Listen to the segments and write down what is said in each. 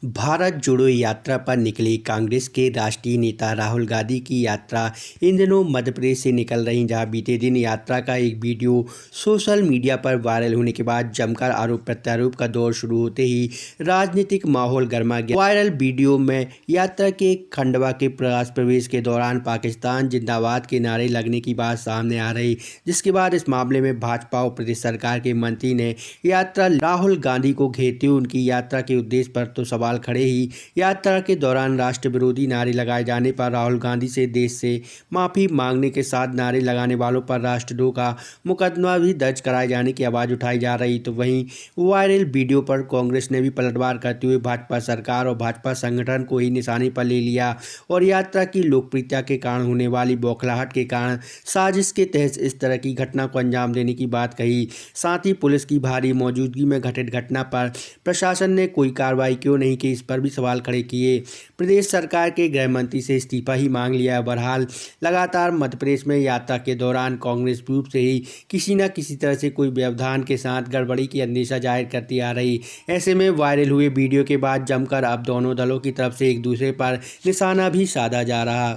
भारत जोड़ो यात्रा पर निकले कांग्रेस के राष्ट्रीय नेता राहुल गांधी की यात्रा इन दिनों मध्य प्रदेश से निकल रही, जहां बीते दिन यात्रा का एक वीडियो सोशल मीडिया पर वायरल होने के बाद जमकर आरोप प्रत्यारोप का दौर शुरू होते ही राजनीतिक माहौल गर्मा गया। वायरल वीडियो में यात्रा के खंडवा के प्रवेश के दौरान पाकिस्तान जिंदाबाद के नारे लगने की बात सामने आ रही, जिसके बाद इस मामले में भाजपा और प्रदेश सरकार के मंत्री ने यात्रा राहुल गांधी को घेरते हुए उनकी यात्रा के उद्देश्य पर तो सवाल खड़े ही। यात्रा के दौरान राष्ट्र विरोधी नारे लगाए जाने पर राहुल गांधी से देश से माफी मांगने के साथ नारे लगाने वालों पर राष्ट्रद्रोह का मुकदमा भी दर्ज कराए जाने की आवाज़ उठाई जा रही। तो वहीं वायरल वीडियो पर कांग्रेस ने भी पलटवार करते हुए भाजपा सरकार और भाजपा संगठन को ही निशाने पर ले लिया और यात्रा की लोकप्रियता के कारण होने वाली बौखलाहट के कारण साजिश के तहत इस तरह की घटना को अंजाम देने की बात कही। साथ ही पुलिस की भारी मौजूदगी में घटित घटना पर प्रशासन ने कोई कार्रवाई क्यों नहीं की, इस पर भी सवाल खड़े किए। प्रदेश सरकार के गृह मंत्री से इस्तीफा ही मांग लिया। बहरहाल लगातार मध्य प्रदेश में यात्रा के दौरान कांग्रेस ग्रुप से ही किसी न किसी तरह से कोई व्यवधान के साथ गड़बड़ी की अंदेशा जाहिर करती आ रही। ऐसे में वायरल हुए वीडियो के बाद जमकर अब दोनों दलों की तरफ से एक दूसरे पर निशाना भी साधा जा रहा।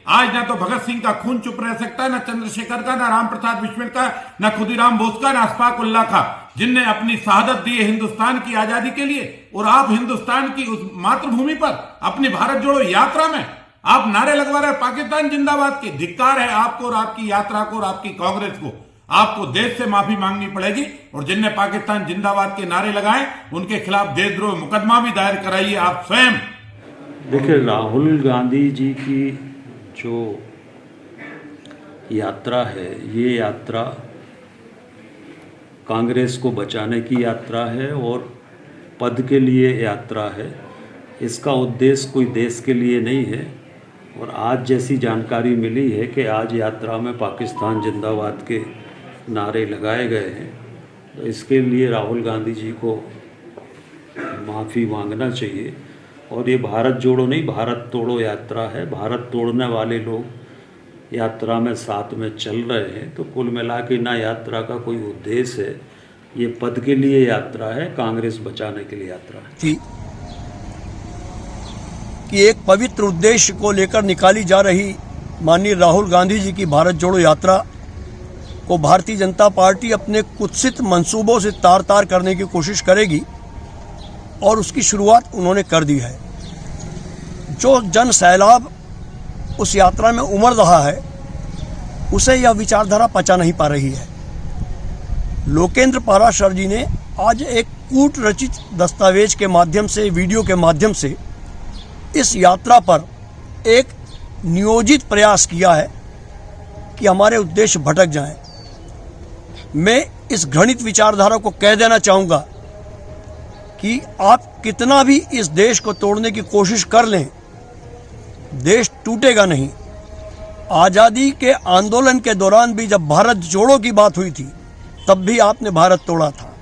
आज ना तो भगत सिंह का खून चुप रह सकता है, ना चंद्रशेखर का, ना राम प्रसाद बिस्मिल का, ना खुदीराम बोस का, ना अशफाक उल्लाह का, जिनने अपनी शहादत दी है हिंदुस्तान की आजादी के लिए। और आप हिंदुस्तान की उस मातृभूमि पर अपनी भारत जोड़ो यात्रा में आप नारे लगवा रहे हैं पाकिस्तान जिंदाबाद के। धिक्कार है आपको और आपकी यात्रा को और आपकी कांग्रेस को। आपको देश से माफी मांगनी पड़ेगी और जिनने पाकिस्तान जिंदाबाद के नारे लगाए उनके खिलाफ देशद्रोह मुकदमा भी दायर कराइए आप स्वयं। देखिए, राहुल गांधी जी की जो यात्रा है, ये यात्रा कांग्रेस को बचाने की यात्रा है और पद के लिए यात्रा है। इसका उद्देश्य कोई देश के लिए नहीं है। और आज जैसी जानकारी मिली है कि आज यात्रा में पाकिस्तान जिंदाबाद के नारे लगाए गए हैं, तो इसके लिए राहुल गांधी जी को माफ़ी मांगना चाहिए। और ये भारत जोड़ो नहीं, भारत तोड़ो यात्रा है। भारत तोड़ने वाले लोग यात्रा में साथ में चल रहे हैं। तो कुल मिला के ना यात्रा का कोई उद्देश्य है, ये पद के लिए यात्रा है, कांग्रेस बचाने के लिए यात्रा है। थी कि एक पवित्र उद्देश्य को लेकर निकाली जा रही माननीय राहुल गांधी जी की भारत जोड़ो यात्रा को भारतीय जनता पार्टी अपने कुत्सित मंसूबों से तार तार करने की कोशिश करेगी और उसकी शुरुआत उन्होंने कर दी है। जो जन सैलाब उस यात्रा में उमड़ रहा है, उसे यह विचारधारा पचा नहीं पा रही है। लोकेंद्र पाराशर जी ने आज एक कूट रचित दस्तावेज के माध्यम से, वीडियो के माध्यम से इस यात्रा पर एक नियोजित प्रयास किया है कि हमारे उद्देश्य भटक जाएं। मैं इस घृणित विचारधारा को कह देना चाहूँगा कि आप कितना भी इस देश को तोड़ने की कोशिश कर लें, देश टूटेगा नहीं। आज़ादी के आंदोलन के दौरान भी जब भारत जोड़ो की बात हुई थी, तब भी आपने भारत तोड़ा था।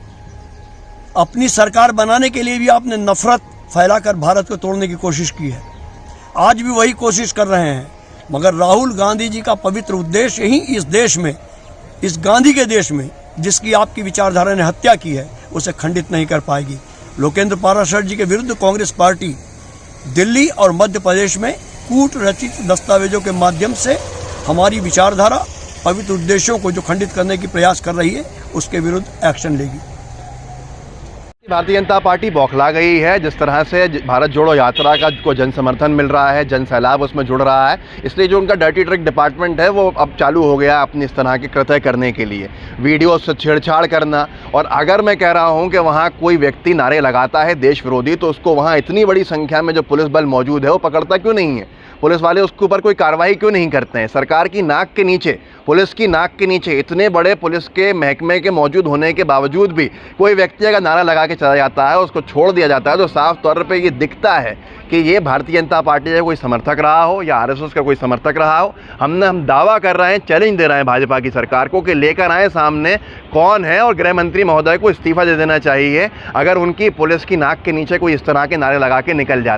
अपनी सरकार बनाने के लिए भी आपने नफरत फैलाकर भारत को तोड़ने की कोशिश की है। आज भी वही कोशिश कर रहे हैं, मगर राहुल गांधी जी का पवित्र उद्देश्य ही इस देश में, इस गांधी के देश में, जिसकी आपकी विचारधारा ने हत्या की है, उसे खंडित नहीं कर पाएगी। लोकेंद्र पाराशर जी के विरुद्ध कांग्रेस पार्टी दिल्ली और मध्य प्रदेश में कूट रचित दस्तावेजों के माध्यम से हमारी विचारधारा, पवित्र उद्देश्यों को जो खंडित करने की प्रयास कर रही है, उसके विरुद्ध एक्शन लेगी। भारतीय जनता पार्टी बौखला गई है जिस तरह से भारत जोड़ो यात्रा का को जन समर्थन मिल रहा है, जन सैलाब उसमें जुड़ रहा है। इसलिए जो उनका डर्टी ट्रिक डिपार्टमेंट है वो अब चालू हो गया अपनी इस तरह के कृत्य करने के लिए, वीडियो से छेड़छाड़ करना। और अगर मैं कह रहा हूं कि वहां कोई व्यक्ति नारे लगाता है देश विरोधी, तो उसको वहां इतनी बड़ी संख्या में जो पुलिस बल मौजूद है वो पकड़ता क्यों नहीं है? पुलिस वाले उसके ऊपर कोई कार्रवाई क्यों नहीं करते हैं? सरकार की नाक के नीचे, पुलिस की नाक के नीचे इतने बड़े पुलिस के महकमे के मौजूद होने के बावजूद भी कोई व्यक्ति अगर नारा लगा के चला जाता है, उसको छोड़ दिया जाता है, तो साफ तौर पे ये दिखता है कि ये भारतीय जनता पार्टी का कोई समर्थक रहा हो या आरएसएस का कोई समर्थक रहा हो। हम दावा कर रहे हैं, चैलेंज दे रहे हैं भाजपा की सरकार को कि लेकर आए सामने कौन है, और गृह मंत्री महोदय को इस्तीफा दे देना चाहिए अगर उनकी पुलिस की नाक के नीचे कोई इस तरह के नारे लगा के निकल जाते।